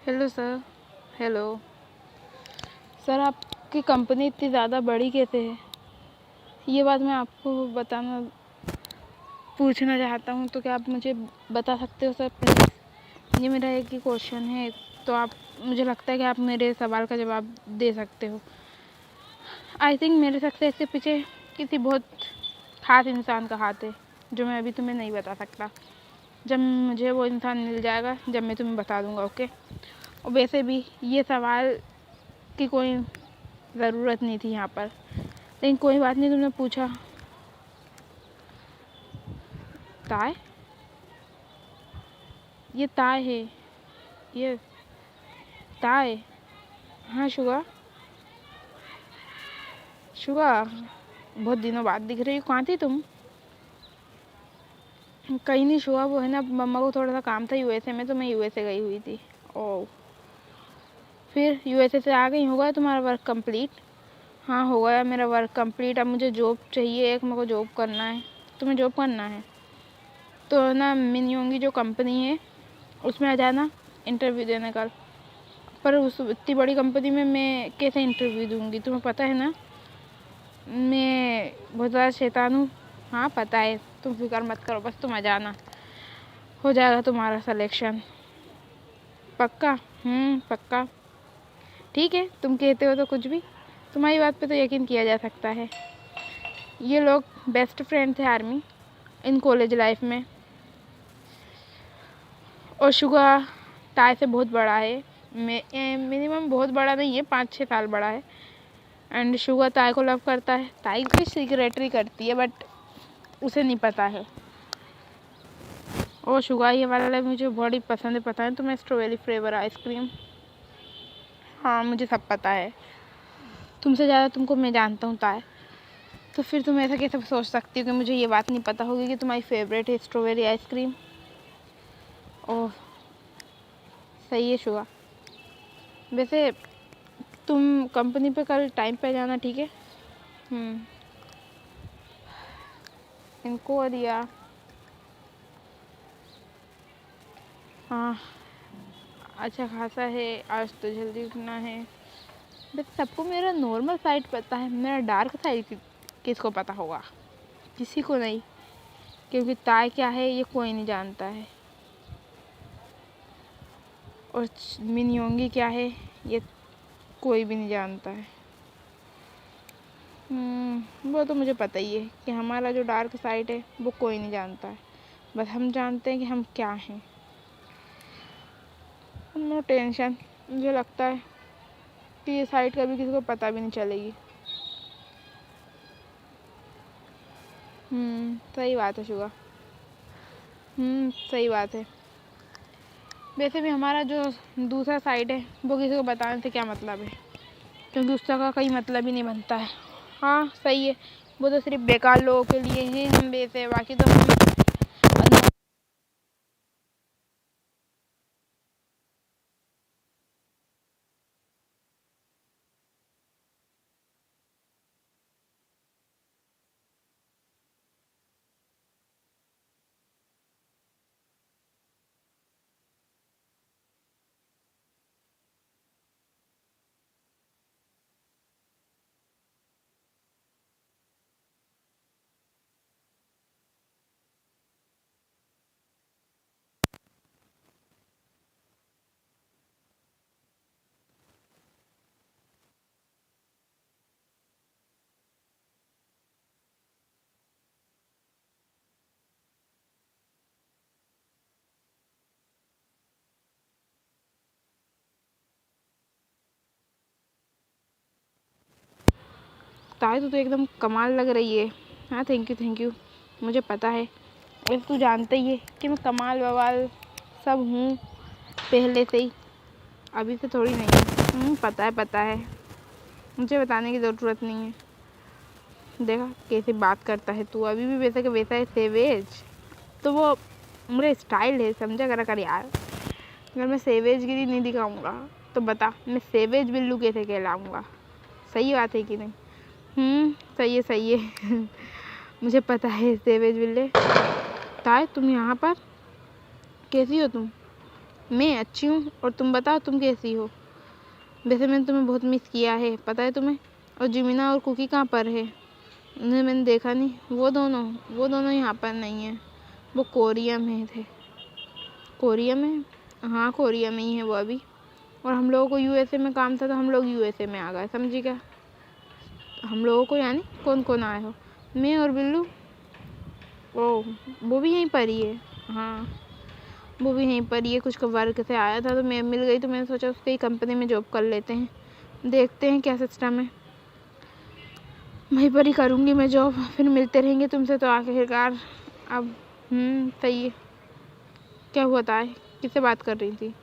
Hello sir. Hello sir, आपकी company इतनी ज़्यादा बड़ी कैसे है? ये बात मैं आपको पूछना चाहता हूँ, तो क्या आप मुझे बता सकते हो सर प्लीज़? ये मेरा एक ही क्वेश्चन है, तो आप मुझे लगता है कि आप मेरे सवाल का जवाब दे सकते हो। आई थिंक मेरे सक्सेस के पीछे किसी बहुत ख़ास इंसान का हाथ है, जो मैं अभी तुम्हें नहीं बता सकता। जब मुझे वो इंसान मिल जाएगा, जब मैं तुम्हें बता दूँगा, ओके? और वैसे भी ये सवाल की कोई ज़रूरत नहीं थी यहाँ पर, लेकिन कोई बात नहीं, तुमने पूछा। ताय? ये ताय है, ये ताय। हाँ शुगा, शुगा बहुत दिनों बाद दिख रही हो। कहाँ थी तुम? कहीं नहीं शुगा, वो है ना, मम्मा को थोड़ा सा काम था यूएसए में, तो मैं यूएसए गई हुई थी। ओह, फिर यूएसए से आ गई? हो गया तुम्हारा वर्क कंप्लीट? हाँ हो गया मेरा वर्क कंप्लीट। अब मुझे जॉब चाहिए, एक मेरे को जॉब करना है। तुम्हें जॉब करना है तो ना मिनयोंगी जो कंपनी है उसमें आ जाना इंटरव्यू देने का। पर उस इतनी बड़ी कंपनी में मैं कैसे इंटरव्यू दूंगी? तुम्हें पता है ना मैं बहुत ज़्यादा शैतान हूँ। हाँ पता है, तुम फिक्र मत करो, बस तुम आ जाना, हो जाएगा तुम्हारा सिलेक्शन। पक्का? पक्का। ठीक है, तुम कहते हो तो कुछ भी, तुम्हारी बात पे तो यकीन किया जा सकता है। ये लोग बेस्ट फ्रेंड थे आर्मी इन कॉलेज लाइफ में, और शुगा ताय से बहुत बड़ा है। मिनिमम बहुत बड़ा नहीं है, 5-6 साल बड़ा है। एंड शुगा ताय को लव करता है, ताय की सिक्रेटरी करती है, बट उसे नहीं पता है। और शुगा ये वाला मुझे बड़ी पसंद है, पता है तुम्हें? Strawberry flavour ice cream. हाँ मुझे सब पता है, तुमसे ज़्यादा तुमको मैं जानता हूँ ताय। तो फिर तुम ऐसा कैसे सोच सकती हो कि मुझे ये बात नहीं पता होगी कि तुम्हारी फेवरेट है स्ट्रॉबेरी आइसक्रीम? ओह सही है शुगा। वैसे तुम कंपनी पे कल टाइम पे जाना, ठीक है? इनको दिया। हाँ अच्छा खासा है, आज तो जल्दी उठना है। बस सबको मेरा नॉर्मल साइड पता है, मेरा डार्क साइड किसको पता होगा? किसी को नहीं, क्योंकि ताय क्या है ये कोई नहीं जानता है, और मिनयोंगी क्या है ये कोई भी नहीं जानता है। वो तो मुझे पता ही है कि हमारा जो डार्क साइड है वो कोई नहीं जानता है, बस हम जानते हैं कि हम क्या हैं। नो टेंशन, मुझे लगता है कि ये साइड कभी किसी को पता भी नहीं चलेगी। सही बात है शुगा। सही बात है। वैसे भी हमारा जो दूसरा साइड है वो किसी को बताने से क्या मतलब है, क्योंकि उसका का कोई मतलब ही नहीं बनता है। हाँ सही है, वो तो सिर्फ बेकार लोगों के लिए ही हम वैसे, बाकी तो हम ताई तो एकदम कमाल लग रही है। हाँ थैंक यू, मुझे पता है, वैसे तू जानता ही है कि मैं कमाल बवाल सब हूँ पहले से ही, अभी से थोड़ी नहीं। पता है, मुझे बताने की ज़रूरत नहीं है। देखा कैसे बात करता है तू, अभी भी वैसा के वैसा है, सेवेज। तो वो मेरा स्टाइल है, समझा करा कर यार। अगर मैं सेवेजगिरी नहीं दिखाऊंगा तो बता मैं सेवेज बिल्लू कैसे कहलाऊंगा? सही बात है कि नहीं? सही है मुझे पता है सेवेज बिल्ले। ताय तुम यहाँ पर कैसी हो तुम? मैं अच्छी हूँ, और तुम बताओ तुम कैसी हो? वैसे मैंने तुम्हें बहुत मिस किया है, पता है तुम्हें? और जिमिना और कुकी कहाँ पर है? उन्हें मैंने देखा नहीं। वो दोनों यहाँ पर नहीं है, वो कोरिया में थे। कोरिया में? हाँ, कोरिया में ही है वो अभी। और हम लोगों को यूएसए में काम था, तो हम लोग यूएसए में आ गए, समझी क्या? हम लोगों को यानी कौन कौन आए हो? मैं और बिल्लू। ओह, वो भी यहीं पर ही है। हाँ, वो भी यहीं पर ही है, कुछ वर्क से आया था तो मैं मिल गई, तो मैंने सोचा उसकी कंपनी में जॉब कर लेते हैं, देखते हैं क्या सिस्टम है। वहीं पर ही करूँगी मैं जॉब, फिर मिलते रहेंगे तुमसे तो आखिरकार। अब सही है। क्या हुआ था? किससे बात कर रही थी?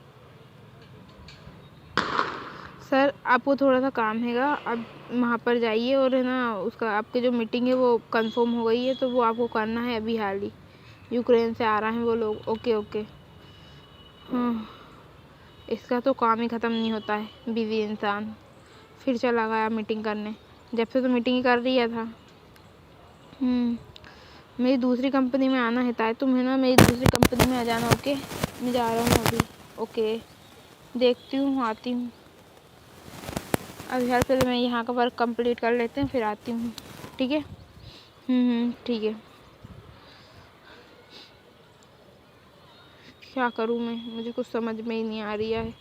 सर, आपको थोड़ा सा काम हैगा, आप वहाँ पर जाइए, और है ना उसका आपकी जो मीटिंग है वो कंफर्म हो गई है, तो वो आपको करना है अभी हाल ही। यूक्रेन से आ रहे हैं वो लोग। Okay okay. हाँ, इसका तो काम ही ख़त्म नहीं होता है, बिजी इंसान। फिर चला गया मीटिंग करने, जब से तो मीटिंग ही कर रही था। मेरी दूसरी कंपनी में आना है ताए, तुम है ना मेरी दूसरी कंपनी में आ जाना। ओके, मैं जा रहा हूँ अभी। ओके, देखती हूँ, आती हूँ। अभी फिलहाल पहले मैं यहाँ का वर्क कंप्लीट कर लेते हैं, फिर आती हूँ, ठीक है? ठीक है। क्या करूँ मैं, मुझे कुछ समझ में ही नहीं आ रही है।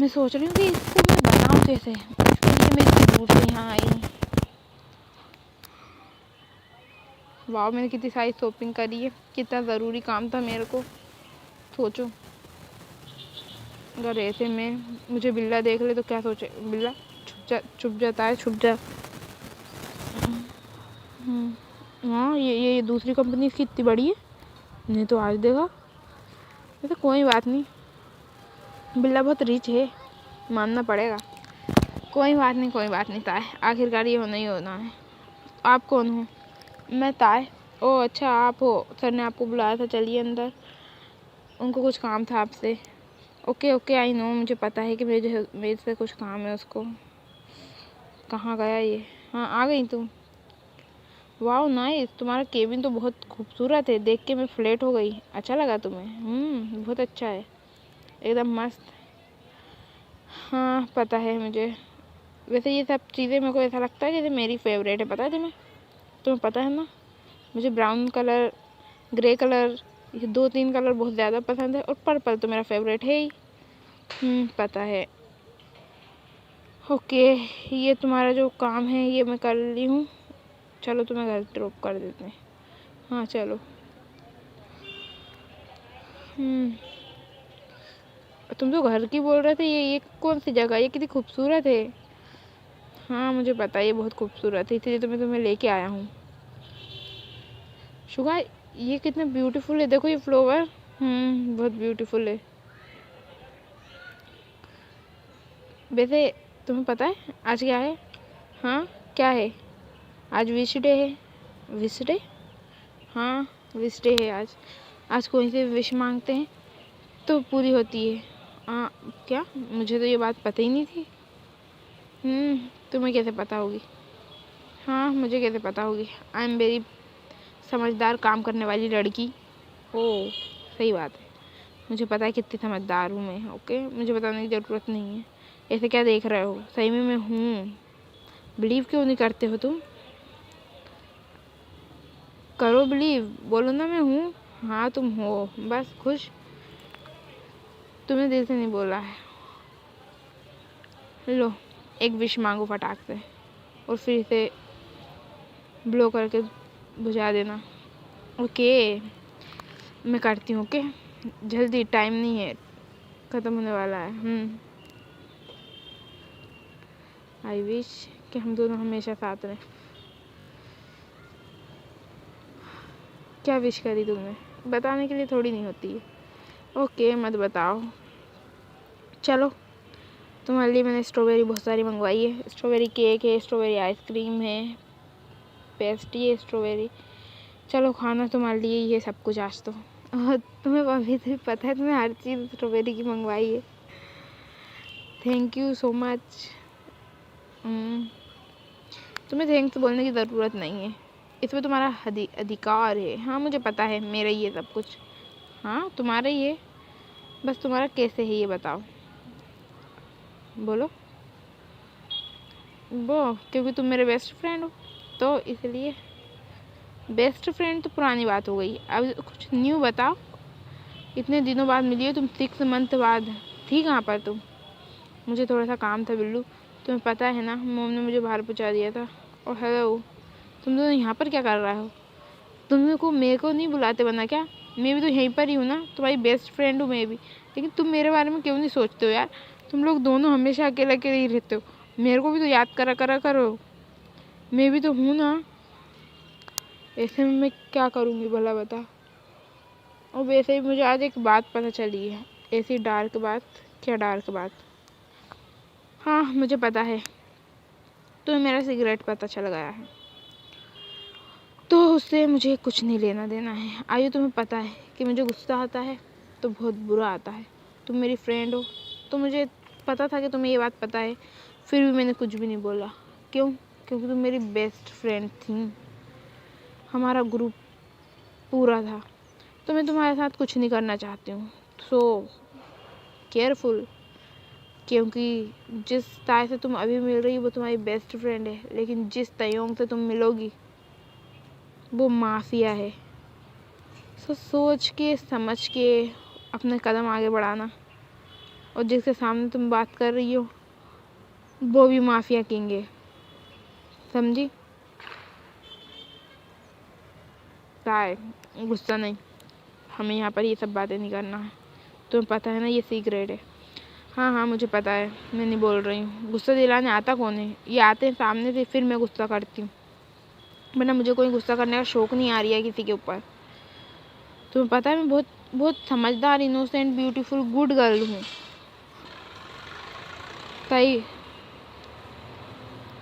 मैं सोच रही हूँ कि इसको मैं बनाऊँ कैसे, इसके लिए मैं इतनी दूर से यहाँ आई हूँ। वाह, मैंने कितनी सारी शॉपिंग करी है, कितना ज़रूरी काम था मेरे को। सोचो, अगर ऐसे में मुझे बिल्ला देख ले तो क्या सोचे? बिल्ला छुप जाता है, छुप जा। हाँ, ये दूसरी कंपनी इसकी इतनी बड़ी है, नहीं तो आज देखा। वैसे कोई बात नहीं, बिल्ला बहुत रिच है, मानना पड़ेगा। कोई बात नहीं ताए, आखिरकार ये होना ही होना है। आप कौन हो? मैं ताए। ओह अच्छा, आप हो। सर ने आपको बुलाया था, चलिए अंदर, उनको कुछ काम था आपसे। ओके ओके, आई नो, मुझे पता है कि मेरे से कुछ काम है उसको। कहाँ गया ये? हाँ, आ गई तुम? वाह नाइस, तुम्हारा केबिन तो बहुत खूबसूरत है, देख के मैं फ्लैट हो गई। अच्छा लगा तुम्हें? बहुत अच्छा है, एकदम मस्त। हाँ, पता है मुझे। वैसे ये सब चीज़ें मेरे को ऐसा लगता है जैसे मेरी फेवरेट है, पता है तुम्हें पता है ना? मुझे ब्राउन कलर, ग्रे कलर, ये 2-3 कलर बहुत ज़्यादा पसंद है, और पर्पल तो मेरा फेवरेट है ही। पता है। ओके, ये तुम्हारा जो काम है ये मैं कर ली हूँ, चलो तुम्हें घर ड्रॉप कर देते हैं। हाँ चलो। तुम तो घर की बोल रहे थे, ये कौन सी जगह, ये कितनी खूबसूरत है। हाँ मुझे पता है, ये बहुत खूबसूरत है, इसलिए तो मैं तुम्हें लेके आया हूँ। शुगा, ये कितना ब्यूटीफुल है, देखो ये फ्लावर। बहुत ब्यूटीफुल है। वैसे तुम्हें पता है आज क्या है? हाँ, क्या है? आज विश डे है। Wish day? हाँ, विश डे है आज। आज कोई से विश मांगते हैं तो पूरी होती है। क्या? मुझे तो ये बात पता ही नहीं थी। तुम्हें कैसे पता होगी? हाँ, मुझे कैसे पता होगी? आई एम वेरी समझदार, काम करने वाली लड़की। ओह, सही बात है, मुझे पता है कितनी समझदार हूँ मैं। ओके, मुझे बताने की ज़रूरत नहीं है। ऐसे क्या देख रहे हो, सही में मैं हूँ। बिलीव क्यों नहीं करते हो तुम? करो बिलीव, बोलो ना मैं हूँ। हाँ तुम हो, बस खुश। तुमने दिल से नहीं बोला है। लो, एक विश मांगो फटाक से, और फिर इसे ब्लो करके बुझा देना। ओके, मैं करती हूँ। ओके, जल्दी, टाइम नहीं है, ख़त्म होने वाला है। आई विश कि हम दोनों हमेशा साथ रहें। क्या विश करी तुमने? बताने के लिए थोड़ी नहीं होती है। ओके, मत बताओ। चलो, तुम्हारे लिए मैंने स्ट्रॉबेरी बहुत सारी मंगवाई है। स्ट्रॉबेरी केक है, स्ट्रॉबेरी आइसक्रीम है, पेस्ट्री है स्ट्रॉबेरी। चलो, खाना तुम्हारे लिए ही है सब कुछ आज तो। और तुम्हें अभी तो पता है, तुम्हें हर चीज़ स्ट्रॉबेरी की मंगवाई है। Thank you so much. तुम्हें थैंक्स बोलने की ज़रूरत नहीं है, इसमें तुम्हारा अधिकार है। हाँ मुझे पता है, मेरा ही है सब कुछ। हाँ, तुम्हारा ही है। बस तुम्हारा कैसे है ये बताओ, बोलो। वो क्योंकि तुम मेरे बेस्ट फ्रेंड हो तो इसलिए। बेस्ट फ्रेंड तो पुरानी बात हो गई, अब कुछ न्यू बताओ। इतने दिनों बाद मिली हो तुम, 6 मंथ बाद। थी कहाँ पर तुम? मुझे थोड़ा सा काम था बिल्लू, तुम्हें पता है ना, मोम ने मुझे बाहर पहुँचा दिया था। और हेलो, तुम दोनों यहाँ पर क्या कर रहे हो? तुम को मेरे को नहीं बुलाते बना क्या? मैं भी तो यहीं पर ही हूँ ना, तुम्हारी बेस्ट फ्रेंड हूँ मैं भी। लेकिन तुम मेरे बारे में क्यों नहीं सोचते हो यार? तुम लोग दोनों हमेशा अकेले अकेले ही रहते हो। मेरे को भी तो याद करा करा करो, मैं भी तो हूँ ना। ऐसे में मैं क्या करूँगी भला बता। और वैसे ही मुझे आज एक बात पता चली है, ऐसी डार्क बात। क्या डार्क बात? हाँ मुझे पता है, तुम्हें मेरा सिगरेट पता चल गया है, तो उससे मुझे कुछ नहीं लेना देना है। आयु तुम्हें पता है कि मुझे गुस्सा आता है तो बहुत बुरा आता है। तुम मेरी फ्रेंड हो तो मुझे पता था कि तुम्हें ये बात पता है, फिर भी मैंने कुछ भी नहीं बोला। क्यों? क्योंकि तुम मेरी बेस्ट फ्रेंड थी, हमारा ग्रुप पूरा था। तो मैं तुम्हारे साथ कुछ नहीं करना चाहती हूँ, सो केयरफुल। क्योंकि जिस ताय से तुम अभी मिल रही हो वो तुम्हारी बेस्ट फ्रेंड है, लेकिन जिस तयोंग से तुम मिलोगी वो माफिया है। सो सोच के समझ के अपने कदम आगे बढ़ाना। और जिसके सामने तुम बात कर रही हो वो भी माफिया किंग है, समझी? ताय गुस्सा नहीं, हमें यहाँ पर ये सब बातें नहीं करना है। तुम्हें पता है ना ये सीक्रेट है। हाँ हाँ मुझे पता है, मैं नहीं बोल रही हूँ। गुस्सा दिलाने आता कौन है? ये आते हैं सामने से, फिर मैं गुस्सा करती हूँ, वरना मुझे कोई गुस्सा करने का शौक नहीं आ रही है किसी के ऊपर। तुम्हें पता है मैं बहुत बहुत समझदार, इनोसेंट, ब्यूटीफुल, गुड गर्ल हूँ। ताई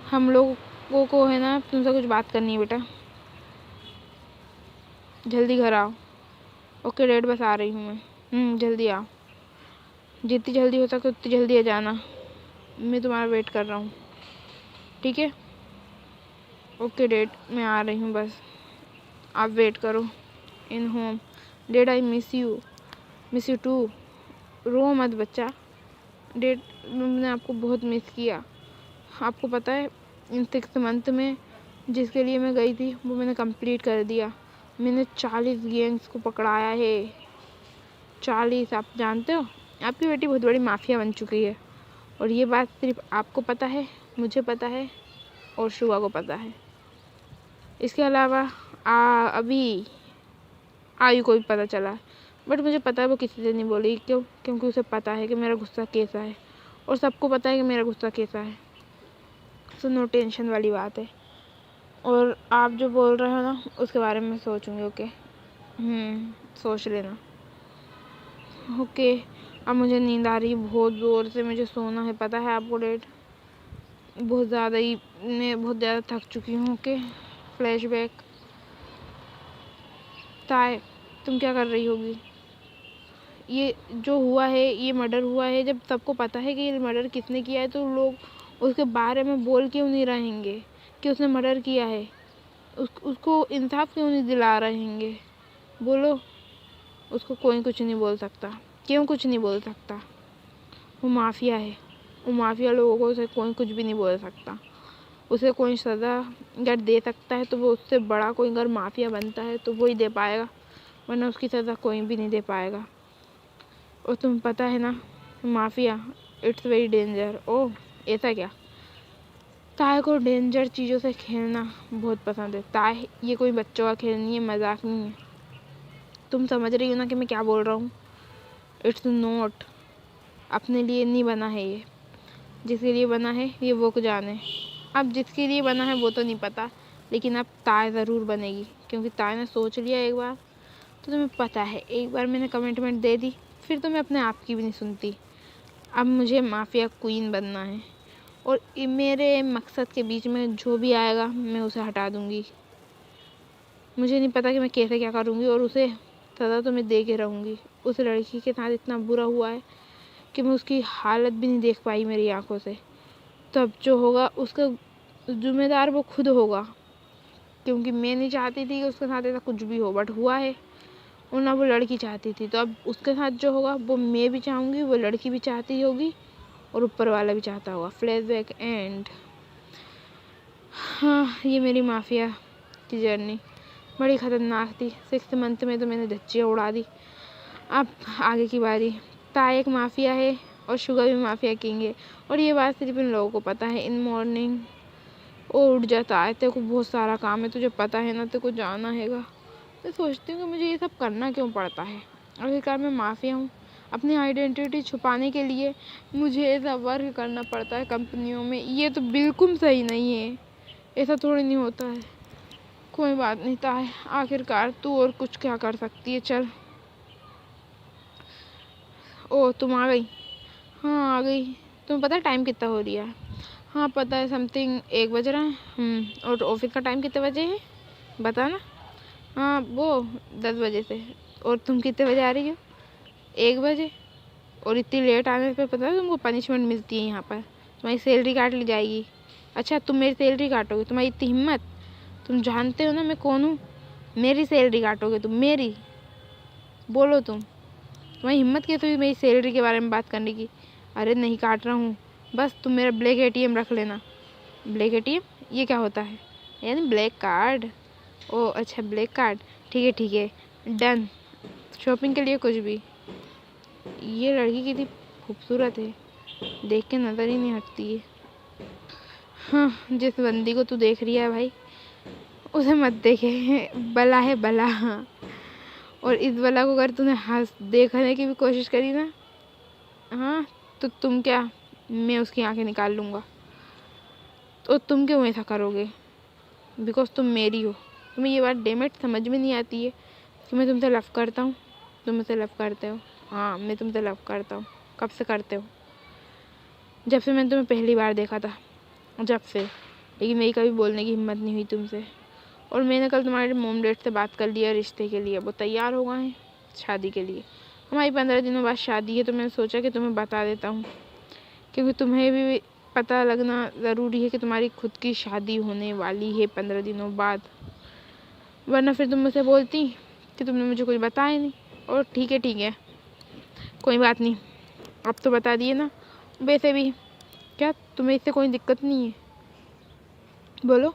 हम लोगों को है ना तुमसे कुछ बात करनी है बेटा, जल्दी घर आओ। ओके डैड, बस आ रही हूँ मैं। जल्दी आओ, जितनी जल्दी हो सके उतनी जल्दी आ जाना, मैं तुम्हारा वेट कर रहा हूँ, ठीक है? ओके डैड, मैं आ रही हूँ बस, आप वेट करो in home. Dad I miss you too. रो मत बच्चा, डैड मैंने आपको बहुत मिस किया। आपको पता है इन 6 मंथ में जिसके लिए मैं गई थी वो मैंने कंप्लीट कर दिया। मैंने 40 गैंग्स को पकड़ाया है, 40। आप जानते हो आपकी बेटी बहुत बड़ी माफिया बन चुकी है, और ये बात सिर्फ आपको पता है, मुझे पता है और शुआ को पता है। इसके अलावा अभी आयु को भी पता चला, बट मुझे पता है वो किसी से नहीं बोली। क्यों? क्योंकि उसे पता है कि मेरा गुस्सा कैसा है, और सबको पता है कि मेरा गुस्सा कैसा है। सो नो टेंशन वाली बात है। और आप जो बोल रहे हो ना उसके बारे में सोचूंगी, ओके? सोच लेना, ओके? अब मुझे नींद आ रही है बहुत ज़ोर से, मुझे सोना है, पता है आपको डेट? बहुत ज़्यादा ही, मैं बहुत ज़्यादा थक चुकी हूँ, ओके? फ्लैशबैक। ताय तुम क्या कर रही होगी? ये जो हुआ है, ये मर्डर हुआ है, जब सबको पता है कि ये मर्डर किसने किया है तो लोग उसके बारे में बोल क्यों नहीं रहेंगे कि उसने मर्डर किया है? उसको इंसाफ क्यों नहीं दिला रहेंगे? बोलो। उसको कोई कुछ नहीं बोल सकता। क्यों कुछ नहीं बोल सकता? वो माफिया है, वो माफिया लोगों को उसे कोई कुछ भी नहीं बोल सकता। उसे कोई सज़ा अगर दे सकता है तो वो उससे बड़ा कोई अगर माफिया बनता है तो वो ही दे पाएगा, वरना उसकी सज़ा कोई भी नहीं दे पाएगा। और तुम्हें पता है ना माफिया इट्स वेरी डेंजर। ओह ऐसा क्या? ताय को डेंजर चीज़ों से खेलना बहुत पसंद है। ताय ये कोई बच्चों का खेल नहीं है, मजाक नहीं है। तुम समझ रही हो ना कि मैं क्या बोल रहा हूँ? इट्स नॉट, अपने लिए नहीं बना है ये, जिसके लिए बना है ये वो को जाने। अब जिसके लिए बना है वो तो नहीं पता, लेकिन अब ताय ज़रूर बनेगी, क्योंकि ताय ने सोच लिया एक बार। तो तुम्हें पता है एक बार मैंने कमिटमेंट दे दी, फिर तो मैं अपने आप की भी नहीं सुनती। अब मुझे माफिया क्वीन बनना है, और मेरे मकसद के बीच में जो भी आएगा मैं उसे हटा दूँगी। मुझे नहीं पता कि मैं कैसे क्या करूँगी, और उसे सज़ा तो मैं दे के रहूँगी। उस लड़की के साथ इतना बुरा हुआ है कि मैं उसकी हालत भी नहीं देख पाई मेरी आंखों से। तब जो होगा उसका ज़िम्मेदार वो खुद होगा, क्योंकि मैं नहीं चाहती थी कि उसके साथ ऐसा कुछ भी हो, बट हुआ है। और ना वो लड़की चाहती थी। तो अब उसके साथ जो होगा वो मैं भी चाहूँगी, वो लड़की भी चाहती होगी और ऊपर वाला भी चाहता होगा। Flashback and. हाँ, ये मेरी माफिया की जर्नी बड़ी ख़तरनाक थी। 6th मंथ में तो मैंने धज्जियाँ उड़ा दी। अब आगे की बारी। ताई एक माफिया है और शुगर भी माफिया किंग है, और ये बात सिर्फ इन लोगों को पता है। इन मॉर्निंग ओ उठ जाता है, तेरे को बहुत सारा काम है, तुझे पता है ना, तेरे को जाना हैगा। मैं सोचती हूँ कि मुझे ये सब करना क्यों पड़ता है। आखिरकार मैं माफिया हूँ, अपनी आइडेंटिटी छुपाने के लिए मुझे ऐसा वर्क करना पड़ता है कंपनियों में। ये तो बिल्कुल सही नहीं है, ऐसा थोड़ी नहीं होता है। कोई बात नहीं ताई, आखिरकार तू और कुछ क्या कर सकती है। चल। ओ तुम आ गई? हाँ आ गई। तुम्हें पता है टाइम कितना हो रहा है? हाँ पता है, समथिंग 1 बज रहा है। और ऑफिस का टाइम कितने बजे है बता ना। हाँ वो 10 बजे से। और तुम कितने बजे आ रही हो? 1 बजे। और इतनी लेट आने पे पता है तुमको पनिशमेंट मिलती है यहाँ पर, तुम्हारी सैलरी काट ली जाएगी। अच्छा तुम मेरी सैलरी काटोगे? तुम्हारी इतनी हिम्मत? तुम जानते हो ना मैं कौन हूँ? मेरी सैलरी काटोगे तुम? मेरी? बोलो तुम्हारी हिम्मत कैसे हुई मेरी सैलरी के बारे में बात करने की? अरे नहीं काट रहा हूँ, बस तुम मेरा ब्लैक एटीएम रख लेना। ब्लैक एटीएम ये क्या होता है? यानी ब्लैक कार्ड। ओ अच्छा ब्लैक कार्ड, ठीक है डन। शॉपिंग के लिए कुछ भी। ये लड़की कितनी खूबसूरत है, देख के नज़र ही नहीं हटती है। हाँ जिस बंदी को तू देख रही है भाई, उसे मत देखे, बला है बला। और इस बला को अगर तूने हंस देखने की भी कोशिश करी ना, हाँ तो तुम क्या, मैं उसकी आंखें निकाल लूँगा। तो तुम क्यों ऐसा करोगे? बिकॉज तुम मेरी हो। तुम्हें ये बात डेमेट समझ में नहीं आती है कि मैं तुमसे लव करता हूँ। तुम मुझसे लव करते हो? हाँ मैं तुमसे लव करता हूँ। कब से करते हो? जब से मैंने तुम्हें पहली बार देखा था, जब से। लेकिन मेरी कभी बोलने की हिम्मत नहीं हुई तुमसे। और मैंने कल तुम्हारे मॉम डैड से बात कर लिया रिश्ते के लिए, वो तैयार हो गए हैं शादी के लिए। हमारी 15 दिनों बाद शादी है, तो मैंने सोचा कि तुम्हें बता देता हूँ, क्योंकि तुम्हें भी पता लगना ज़रूरी है कि तुम्हारी खुद की शादी होने वाली है 15 दिनों बाद। वरना फिर तुम मुझसे बोलती कि तुमने मुझे कुछ बताया नहीं। और ठीक है कोई बात नहीं, अब तो बता दिए ना। वैसे भी क्या तुम्हें इससे कोई दिक्कत नहीं है? बोलो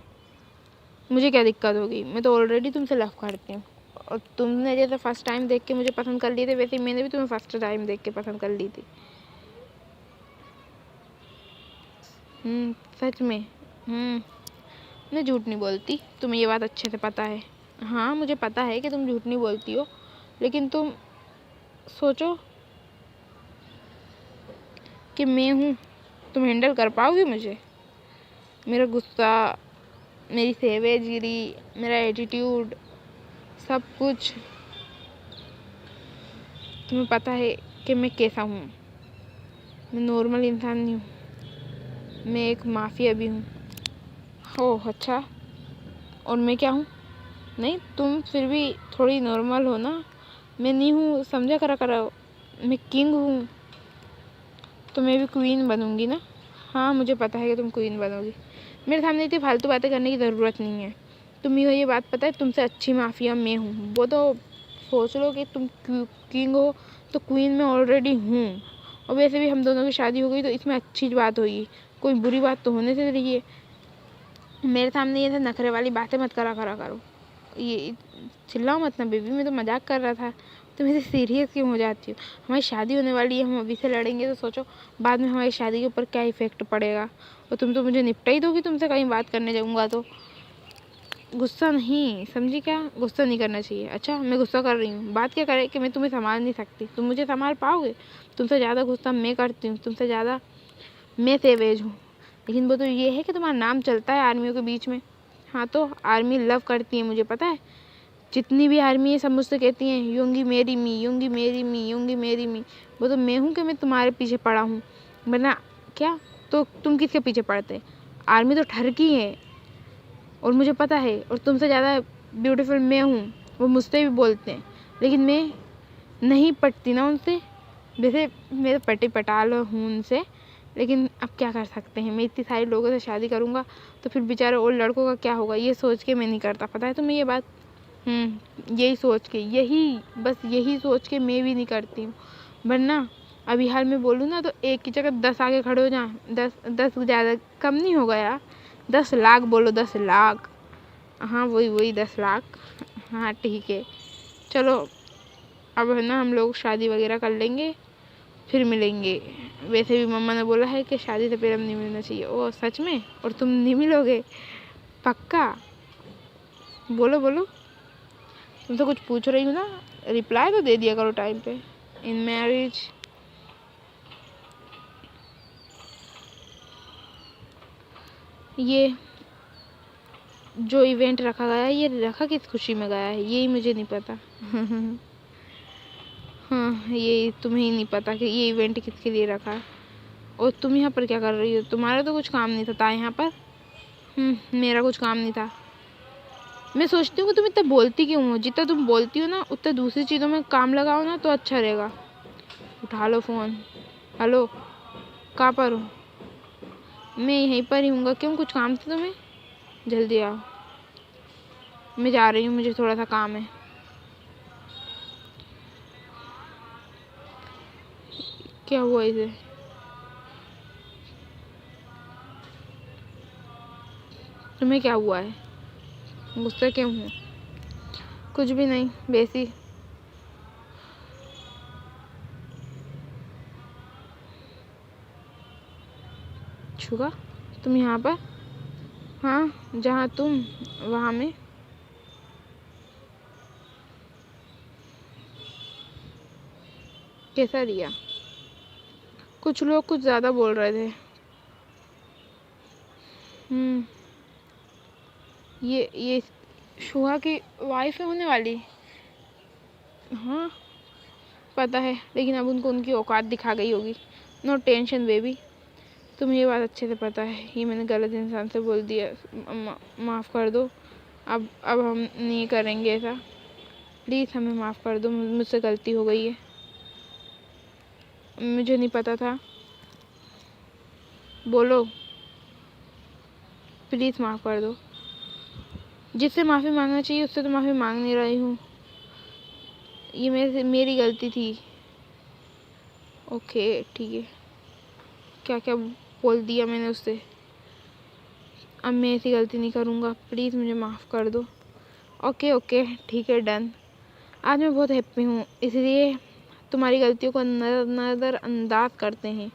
मुझे क्या दिक्कत होगी? मैं तो ऑलरेडी तुमसे लव करती हूँ। और तुमने जैसे फर्स्ट टाइम देख के मुझे पसंद कर लिए थे, वैसे ही मैंने भी तुम्हें फर्स्ट टाइम देख के पसंद कर ली थी। सच में। मैं झूठ नहीं बोलती, तुम्हें ये बात अच्छे से पता है। हाँ मुझे पता है कि तुम झूठ नहीं बोलती हो, लेकिन तुम सोचो कि मैं हूँ, तुम हैंडल कर पाओगे मुझे? मेरा गुस्सा, मेरी सेवेगिरी, मेरा एटीट्यूड, सब कुछ तुम्हें पता है कि मैं कैसा हूँ। मैं नॉर्मल इंसान नहीं हूँ, मैं एक माफिया भी हूँ। ओह अच्छा, और मैं क्या हूँ? नहीं तुम फिर भी थोड़ी नॉर्मल हो ना। मैं नहीं हूँ, समझा करो, मैं किंग हूँ, तो मैं भी क्वीन बनूँगी ना। हाँ मुझे पता है कि तुम क्वीन बनोगी। मेरे सामने इतनी फालतू बातें करने की ज़रूरत नहीं है। तुम्हें ये बात पता है तुमसे अच्छी माफिया मैं हूँ। वो तो सोच लो कि तुम किंग हो तो क्वीन मैं ऑलरेडी हूँ। और वैसे भी हम दोनों की शादी हो गई, तो इसमें अच्छी बात होगी, कोई बुरी बात तो होने से रही है। मेरे सामने ये नखरे वाली बातें मत करो। ये चिल्लाओ मत ना बेबी, मैं तो मजाक कर रहा था। तुम ऐसे सीरियस क्यों हो जाती हो? हमारी शादी होने वाली है, हम अभी से लड़ेंगे तो सोचो बाद में हमारी शादी के ऊपर क्या इफेक्ट पड़ेगा। और तुम तो मुझे निपटा ही दोगी तुमसे कहीं बात करने जाऊँगा तो। गुस्सा नहीं, समझी क्या? गुस्सा नहीं करना चाहिए। अच्छा मैं गुस्सा कर रही हूँ, बात क्या करे कि मैं तुम्हें संभाल नहीं सकती, तुम मुझे संभाल पाओगे? तुमसे ज़्यादा गुस्सा मैं करती हूँ, तुमसे ज़्यादा मैं सेवेज हूँ। लेकिन वो तो ये है कि तुम्हारा नाम चलता है आर्मियों के बीच में। हाँ तो आर्मी लव करती है, मुझे पता है। जितनी भी आर्मी है सब मुझसे कहती हैं यूंगी मेरी मी, यूंगी मेरी मी, यूंगी मेरी मी। वो तो मैं हूँ कि मैं तुम्हारे पीछे पड़ा हूँ, वरना क्या? तो तुम किसके पीछे पड़ते? आर्मी तो ठरकी है, और मुझे पता है। और तुमसे ज़्यादा ब्यूटीफुल मैं हूँ, वो मुझसे भी बोलते हैं, लेकिन मैं नहीं पटती ना उनसे। वैसे मैं तो पटी पटाल हूँ उनसे, लेकिन अब क्या कर सकते हैं। मैं इतनी सारे लोगों से शादी करूँगा तो फिर बेचारे और लड़कों का क्या होगा, ये सोच के मैं नहीं करता। पता है तुम्हें ये बात? यही सोच के, बस यही सोच के मैं भी नहीं करती हूँ। वरना अभी हाल में बोलूँ ना तो एक की जगह 10 आगे खड़े हो जाएं। 10 ज़्यादा कम नहीं होगा यार, 10 लाख बोलो, 10 लाख। हाँ वही 10 लाख। हाँ ठीक है, चलो अब है ना हम लोग शादी वगैरह कर लेंगे, फिर मिलेंगे। वैसे भी मम्मा ने बोला है कि शादी से पहले हम नहीं मिलना चाहिए। ओ सच में? और तुम नहीं मिलोगे? पक्का? बोलो बोलो, तुमसे कुछ पूछ रही हूँ ना, रिप्लाई तो दे दिया करो टाइम पे। इन मैरिज ये जो इवेंट रखा गया है, ये रखा किस खुशी में गया है, यही मुझे नहीं पता। हाँ ये तुम्हें ही नहीं पता कि ये इवेंट किसके लिए रखा है। और तुम यहाँ पर क्या कर रही हो? तुम्हारा तो कुछ काम नहीं था यहाँ पर। मेरा कुछ काम नहीं था। मैं सोचती हूँ कि तुम इतना बोलती क्यों हो? जितना तुम बोलती हो ना उतना दूसरी चीज़ों में काम लगाओ ना तो अच्छा रहेगा। उठा लो फ़ोन। हेलो, कहाँ पर हो? मैं यहीं पर ही हूँगा। क्यों, कुछ काम था तुम्हें? जल्दी आओ, मैं जा रही हूँ, मुझे थोड़ा सा काम है। क्या हुआ इसे? तुम्हें क्या हुआ है? गुस्सा क्यों हो? कुछ भी नहीं, वैसी। छुआ? तुम यहाँ पर? हाँ, जहाँ तुम वहाँ में। कैसा रिया? कुछ लोग कुछ ज़्यादा बोल रहे थे। ये शुआ की वाइफ है होने वाली। हाँ पता है, लेकिन अब उनको उनकी औकात दिखा गई होगी। नो टेंशन बेबी, तुम्हें ये बात अच्छे से पता है। ये मैंने गलत इंसान से बोल दिया, माफ़ कर दो। अब हम नहीं करेंगे ऐसा, प्लीज़ हमें माफ़ कर दो। मुझसे गलती हो गई है, मुझे नहीं पता था। बोलो, प्लीज़ माफ़ कर दो। जिससे माफ़ी मांगना चाहिए उससे तो माफ़ी मांग नहीं रही हूँ। ये मेरी गलती थी। ओके ठीक है, क्या क्या बोल दिया मैंने उससे। अब मैं ऐसी गलती नहीं करूँगा, प्लीज़ मुझे माफ़ कर दो। ओके ठीक है, डन। आज मैं बहुत हैप्पी हूँ, इसलिए तुम्हारी गलतियों को नज़रअंदाज करते हैं।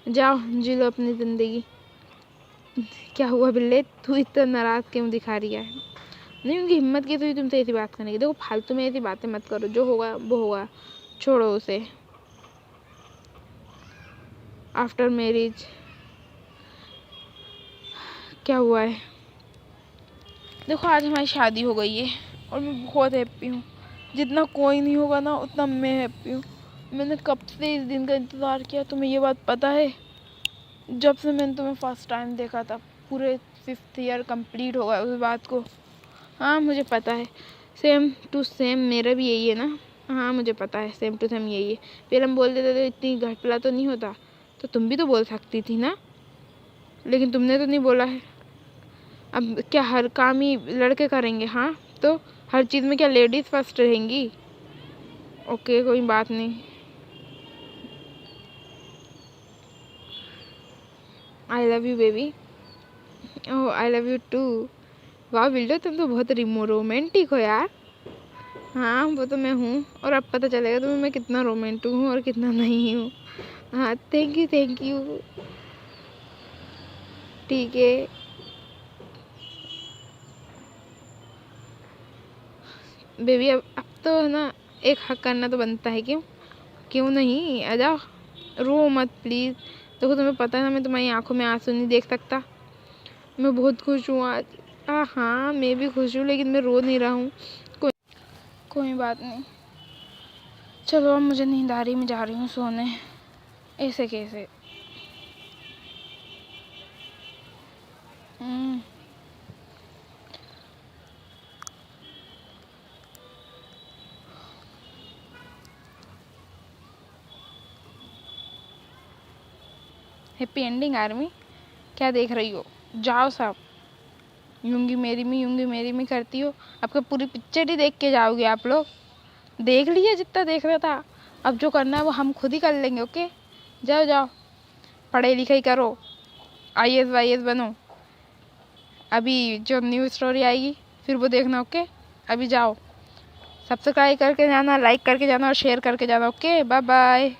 जाओ जी लो अपनी ज़िंदगी। क्या हुआ बिल्ले, तू इतना नाराज़ क्यों दिखा रही है? नहीं, उनकी हिम्मत की तो तुमसे ऐसी बात करने की। देखो फालतू में ऐसी बातें मत करो, जो होगा वो होगा, छोड़ो उसे। आफ्टर मैरिज क्या हुआ है? देखो आज हमारी शादी हो गई है और मैं बहुत हैप्पी हूँ। जितना कोई नहीं होगा ना उतना मैं हैप्पी हूँ। मैंने कब से इस दिन का इंतज़ार किया, तुम्हें ये बात पता है? जब से मैंने तुम्हें फर्स्ट टाइम देखा था, पूरे 5th ईयर कंप्लीट हो गया उस बात को। हाँ मुझे पता है, सेम टू सेम मेरा भी यही है ना। हाँ मुझे पता है, सेम टू सेम यही है। फिर हम बोल देते थे इतनी घटपला तो नहीं होता, तो तुम भी तो बोल सकती थी ना, लेकिन तुमने तो नहीं बोला है। अब क्या हर काम ही लड़के करेंगे? हाँ तो हर चीज़ में क्या लेडीज़ फर्स्ट रहेंगी? ओके कोई बात नहीं। I love you baby. Oh I love you too. वाह बिल्डो, तुम तो बहुत रोमांटिक हो यार। हाँ वो तो मैं हूँ, और अब पता चलेगा तुम्हें मैं कितना रोमांटिक हूँ और कितना नहीं हूँ। हाँ थैंक यू। ठीक है, बेबी अब तो है ना, एक हक करना तो बनता है। क्यों क्यों नहीं, आ जाओ, रो मत प्लीज़। देखो तुम्हें पता है ना, मैं तुम्हारी आंखों में आंसू नहीं देख सकता। मैं बहुत खुश हूँ आज। हाँ मैं भी खुश हूँ, लेकिन मैं रो नहीं रहा हूँ। कोई बात नहीं, चलो अब मुझे नींद आ रही, मैं जा रही हूँ सोने। ऐसे कैसे? Happy ending army? क्या देख रही हो? जाओ साहब, यूंगी मेरी में करती हो। आपके पूरी पिक्चर ही देख के जाओगे आप लोग। देख लिए जितना देखना था, अब जो करना है वो हम खुद ही कर लेंगे। ओके, जाओ जाओ, पढ़ाई लिखाई करो, IAS वाईएएस बनो। अभी जो न्यू स्टोरी आएगी फिर वो देखना। ओके, अभी जाओ, सब्सक्राइब करके जाना, लाइक करके जाना और शेयर करके जाना। Okay, bye bye.